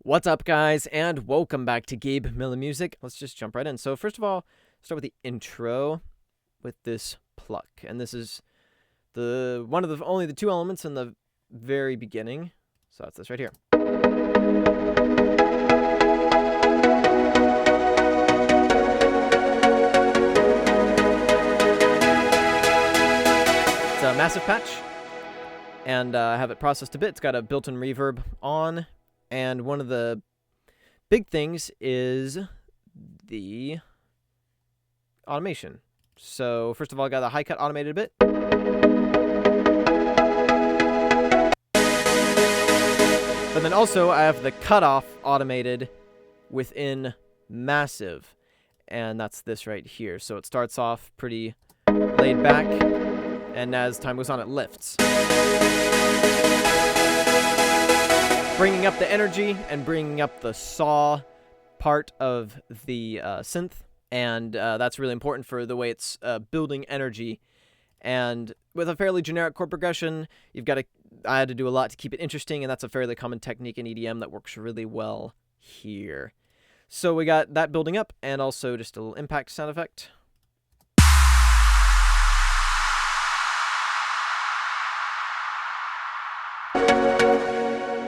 What's up, guys, and welcome back to Gabe Miller Music. Let's just jump right in. So first of all, start with the intro with this pluck, and this is only the two elements in the very beginning. So that's this right here. It's a massive patch, and I have it processed a bit. It's got a built-in reverb on. And one of the big things is the automation. So first of all, I got the high cut automated a bit. But then also I have the cutoff automated within massive. And that's this right here. So it starts off pretty laid back. And as time goes on, it lifts. Bringing up the energy and bringing up the saw part of the synth, and that's really important for the way it's building energy. And with a fairly generic chord progression, I had to do a lot to keep it interesting, and that's a fairly common technique in EDM that works really well here. So we got that building up, and also just a little impact sound effect.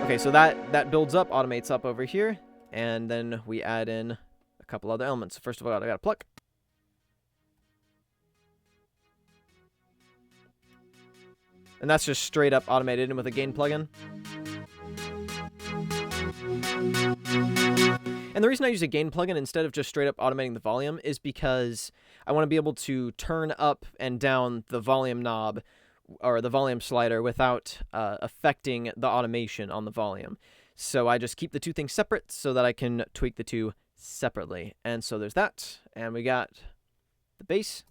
Okay, so that builds up, automates up over here, and then we add in a couple other elements. First of all, I got a pluck. And that's just straight up automated in with a gain plugin. And the reason I use a gain plugin instead of just straight up automating the volume is because I want to be able to turn up and down the volume knob or the volume slider without affecting the automation on the volume. So I just keep the two things separate so that I can tweak the two separately. And so there's that, and we got the bass.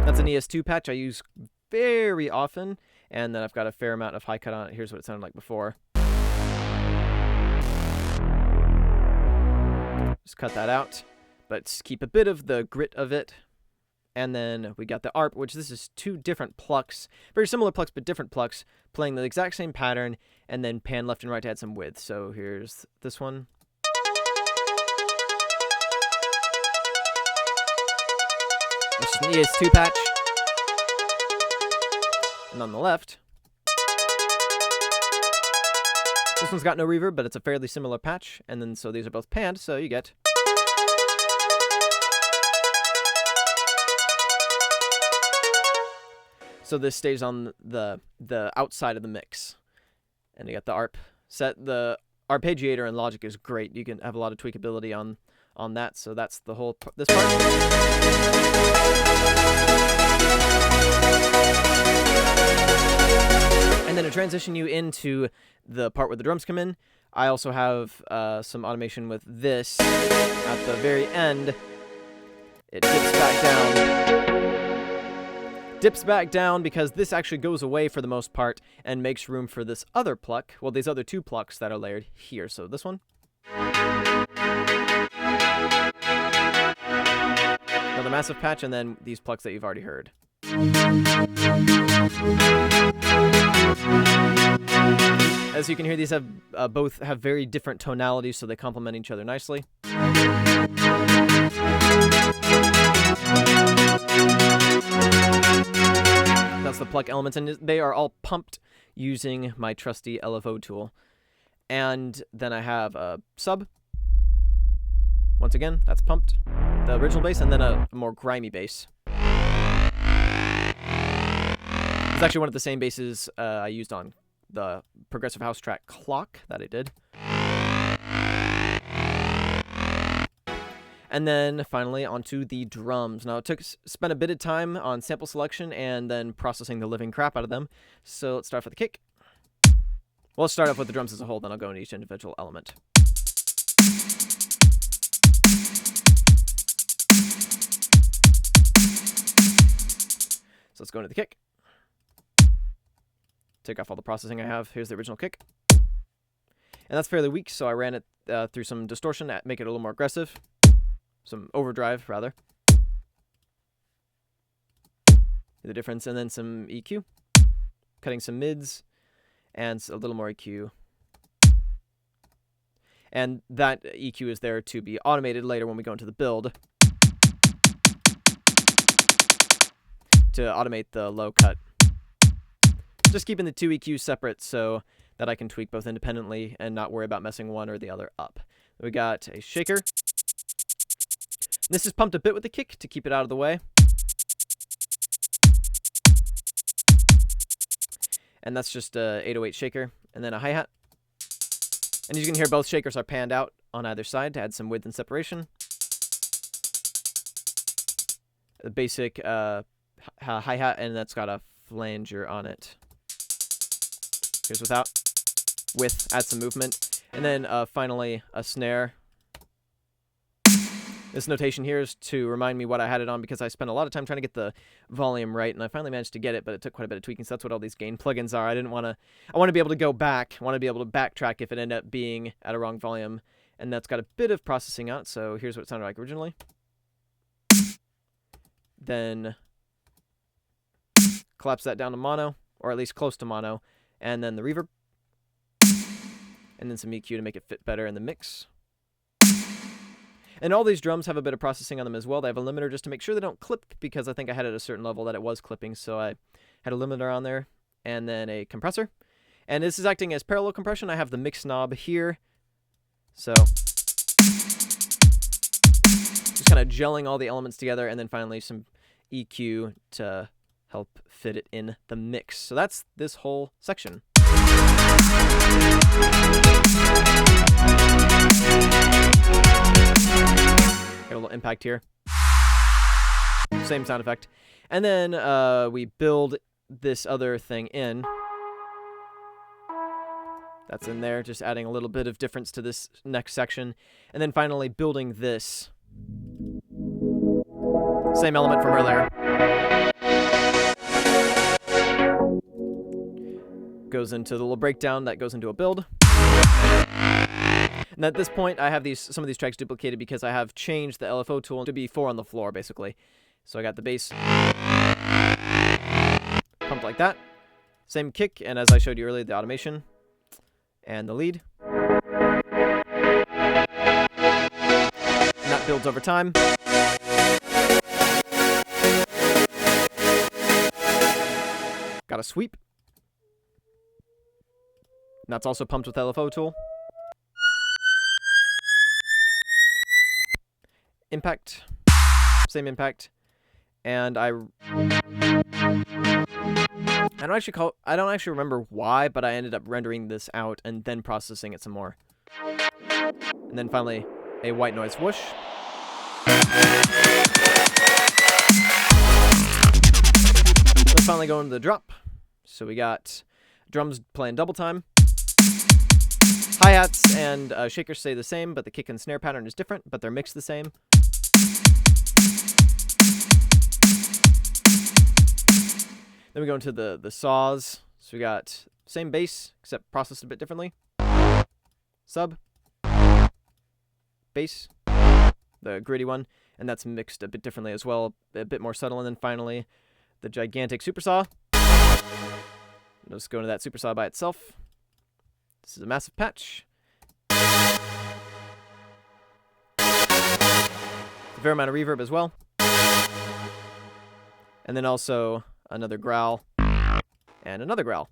That's an ES2 patch I use very often, and then I've got a fair amount of high cut on it. Here's what it sounded like before. Just cut that out, but keep a bit of the grit of it. And then we got the ARP, which this is two different plucks, very similar plucks, but different plucks, playing the exact same pattern, and then pan left and right to add some width. So here's this one. It's just an ES2 patch. And on the left, this one's got no reverb, but it's a fairly similar patch. And then so these are both panned, so you get. So this stays on the outside of the mix. And you got the ARP set. The arpeggiator in Logic is great. You can have a lot of tweakability on that. So that's the whole this part. And then to transition you into the part where the drums come in, I also have some automation with this. At the very end, it dips back down. Dips back down because this actually goes away for the most part and makes room for this other pluck. Well, these other two plucks that are layered here. So this one. Another massive patch, and then these plucks that you've already heard. As you can hear, these have both have very different tonalities, so they complement each other nicely. That's the pluck elements, and they are all pumped using my trusty LFO tool. And then I have a sub. Once again, that's pumped. The original bass, and then a more grimy bass. It's actually one of the same basses I used on the progressive house track Clock that I did. And then finally onto the drums. Now it spent a bit of time on sample selection and then processing the living crap out of them. So let's start with the kick. Well, let's start off with the drums as a whole, then I'll go into each individual element. So let's go into the kick. Take off all the processing I have. Here's the original kick. And that's fairly weak, so I ran it through some distortion to make it a little more aggressive. Some overdrive, rather. The difference, and then some EQ. Cutting some mids, and a little more EQ. And that EQ is there to be automated later when we go into the build to automate the low cut. Just keeping the two EQs separate so that I can tweak both independently and not worry about messing one or the other up. We got a shaker. This is pumped a bit with the kick to keep it out of the way. And that's just a 808 shaker. And then a hi-hat. And as you can hear, both shakers are panned out on either side to add some width and separation. The basic hi-hat, and that's got a flanger on it. Here's without. With, add some movement. And then finally, a snare. This notation here is to remind me what I had it on because I spent a lot of time trying to get the volume right, and I finally managed to get it, but it took quite a bit of tweaking, so that's what all these gain plugins are. I want to be able to go back, I want to be able to backtrack if it ended up being at a wrong volume, and that's got a bit of processing on it, so here's what it sounded like originally. Then collapse that down to mono, or at least close to mono, and then the reverb, and then some EQ to make it fit better in the mix. And all these drums have a bit of processing on them as well. They have a limiter just to make sure they don't clip, because I think I had it at a certain level that it was clipping, so I had a limiter on there, and then a compressor. And this is acting as parallel compression. I have the mix knob here, so just kind of gelling all the elements together, and then finally some EQ to help fit it in the mix. So that's this whole section. Got a little impact here. Same sound effect. And then we build this other thing in. That's in there, just adding a little bit of difference to this next section. And then finally building this. Same element from earlier. Goes into the little breakdown that goes into a build. And at this point, I have some of these tracks duplicated because I have changed the LFO tool to be 4 on the floor, basically. So I got the bass pumped like that. Same kick, and as I showed you earlier, the automation and the lead. And that builds over time. Got a sweep. And that's also pumped with LFO tool. Impact, same impact, and I don't actually remember why, but I ended up rendering this out and then processing it some more. And then finally, a white noise whoosh. Let's finally go into the drop. So we got drums playing double time. Hi-hats and shakers stay the same, but the kick and snare pattern is different, but they're mixed the same. Then we go into the saws. So we got same bass, except processed a bit differently. Sub. Bass. The gritty one. And that's mixed a bit differently as well, a bit more subtle. And then finally, the gigantic super saw. Let's go into that super saw by itself. This is a massive patch. A fair amount of reverb as well. And then also another growl and another growl.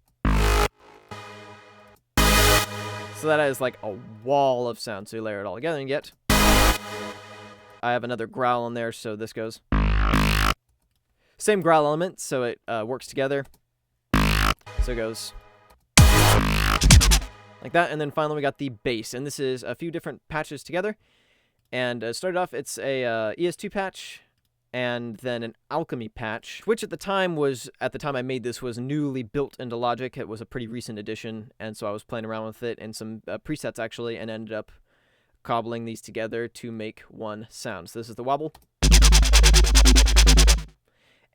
So that is like a wall of sound. So you layer it all together and get. I have another growl in there, so this goes. Same growl element, so it works together. So it goes like that, and then finally we got the bass, and this is a few different patches together. And started off, it's a ES2 patch, and then an Alchemy patch, which at the time I made this, was newly built into Logic. It was a pretty recent addition, and so I was playing around with it and some presets actually, and ended up cobbling these together to make one sound. So this is the wobble.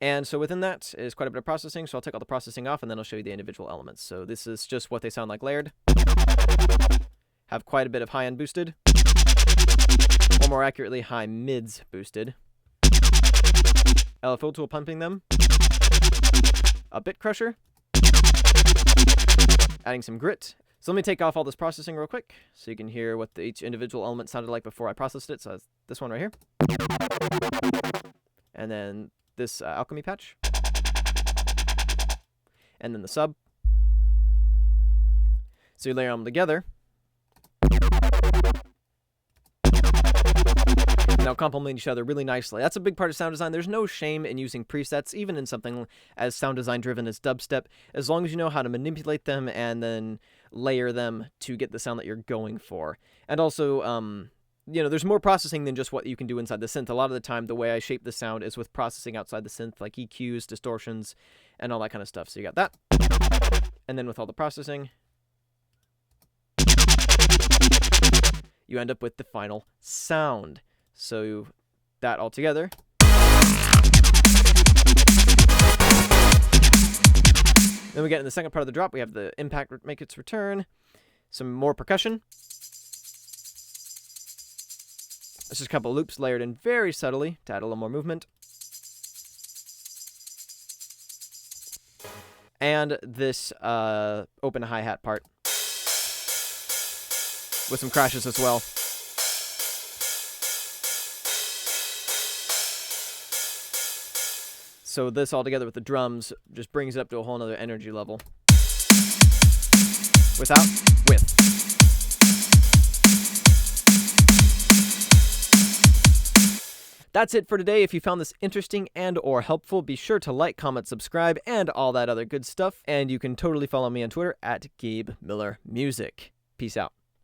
And so within that is quite a bit of processing, so I'll take all the processing off and then I'll show you the individual elements. So this is just what they sound like layered. Have quite a bit of high-end boosted, or more accurately, high mids boosted. LFO tool pumping them. A bit crusher. adding some grit. So let me take off all this processing real quick so you can hear what each individual element sounded like before I processed it. So that's this one right here. And then this alchemy patch. And then the sub. So you layer them together. And they'll complement each other really nicely. That's a big part of sound design. There's no shame in using presets, even in something as sound design driven as dubstep, as long as you know how to manipulate them and then layer them to get the sound that you're going for. And also, you know, there's more processing than just what you can do inside the synth. A lot of the time, the way I shape the sound is with processing outside the synth, like EQs, distortions, and all that kind of stuff. So you got that. And then with all the processing, you end up with the final sound. So that all together. Then we get in the second part of the drop, we have the impact make its return, some more percussion. This is a couple of loops layered in very subtly to add a little more movement. And this open hi-hat part with some crashes as well. So this all together with the drums just brings it up to a whole nother energy level. Without, with. That's it for today. If you found this interesting and or helpful, be sure to like, comment, subscribe, and all that other good stuff. And you can totally follow me on Twitter at Gabe Miller Music. Peace out.